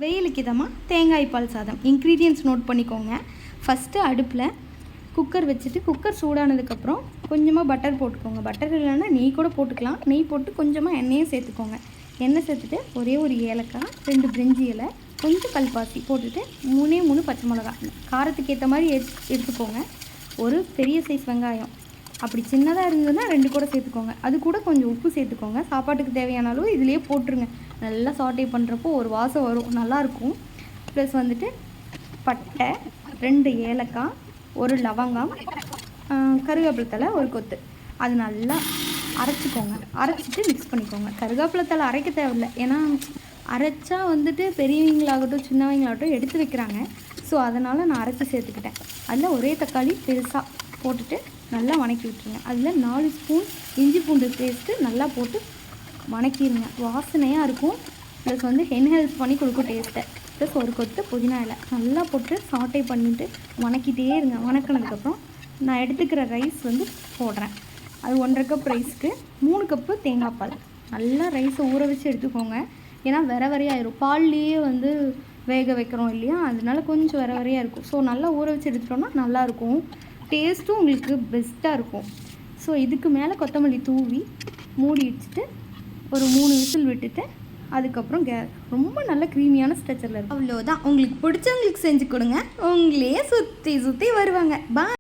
வெயிலுக்கு இதமாக தேங்காய் பால் சாதம் இன்க்ரீடியன்ட்ஸ் நோட் பண்ணிக்கோங்க. ஃபஸ்ட்டு அடுப்பில் குக்கர் வச்சுட்டு குக்கர் சூடானதுக்கப்புறம் கொஞ்சமாக பட்டர் போட்டுக்கோங்க. பட்டர் இல்லைன்னா நெய் கூட போட்டுக்கலாம். நெய் போட்டு கொஞ்சமாக எண்ணெயும் சேர்த்துக்கோங்க. எண்ணெய் சேர்த்துட்டு ஒரே ஒரு ஏலக்காய், 2 பிரிஞ்சி இலை, கொஞ்சம் கல்பாசி போட்டுட்டு 3 பச்சை மிளகா காரத்துக்கு ஏற்ற மாதிரி எடுத்துக்கோங்க. ஒரு பெரிய சைஸ் வெங்காயம், அப்படி சின்னதாக இருந்ததுன்னா 2 கூட சேர்த்துக்கோங்க. அது கூட கொஞ்சம் உப்பு சேர்த்துக்கோங்க. சாப்பாட்டுக்கு தேவையான அளவு இதிலேயே போட்டுருங்க. நல்லா சாட்டே பண்ணுறப்போ ஒரு வாசம் வரும், நல்லாயிருக்கும். ப்ளஸ் வந்துட்டு பட்டை, 2 ஏலக்காய், 1 லவங்கம், கருவேப்பிலை தழை, 1 கொத்து. அது நல்லா அரைச்சிக்கோங்க. அரைச்சிட்டு மிக்ஸ் பண்ணிக்கோங்க. கருவேப்பிலை தழை அரைக்க தேவையில்லை, ஏன்னா அரைச்சா வந்துட்டு பெரியவங்களாகட்டும் சின்னவங்களாகட்டும் எடுத்து வைக்கிறாங்க. ஸோ அதனால் நான் அரைச்சி சேர்த்துக்கிட்டேன். அதில் ஒரே தக்காளி பெருசாக போட்டுட்டு நல்லா வணக்கி விட்டுருங்க. அதில் 4 ஸ்பூன் இஞ்சி பூண்டு பேஸ்ட்டு நல்லா போட்டு வணக்கிடுங்க. வாசனையாக இருக்கும். ப்ளஸ் வந்து ஹெல்ப் பண்ணி கொடுக்கும் டேஸ்ட்டை. ப்ளஸ் 1 கொத்து புதினா இலை நல்லா போட்டு சாட்டே பண்ணிவிட்டு வணக்கிட்டே இருங்க. வணக்கினதுக்கப்புறம் நான் எடுத்துக்கிற ரைஸ் வந்து போடுறேன். அது 1.5 கப் ரைஸ்க்கு 3 கப்பு தேங்காய் பால். நல்லா ரைஸை ஊற வச்சு எடுத்துக்கோங்க. ஏன்னா வரையாயிரும். பால்லையே வந்து வேக வைக்கிறோம் இல்லையா, அதனால கொஞ்சம் வரையாக இருக்கும். ஸோ நல்லா ஊற வச்சு எடுத்துட்டோம்னா நல்லாயிருக்கும். டேஸ்ட்டும் உங்களுக்கு பெஸ்ட்டாக இருக்கும். ஸோ இதுக்கு மேலே கொத்தமல்லி தூவி மூடி வச்சுட்டு ஒரு 3 விசில் விட்டுட்டு அதுக்கப்புறம் ரொம்ப நல்ல க்ரீமியான ஸ்ட்ரக்சரில் இருக்கும். அவ்வளோதான். உங்களுக்கு பிடிச்சவங்களுக்கு செஞ்சு கொடுங்க. உங்களே சுற்றி வருவாங்க. பாய்.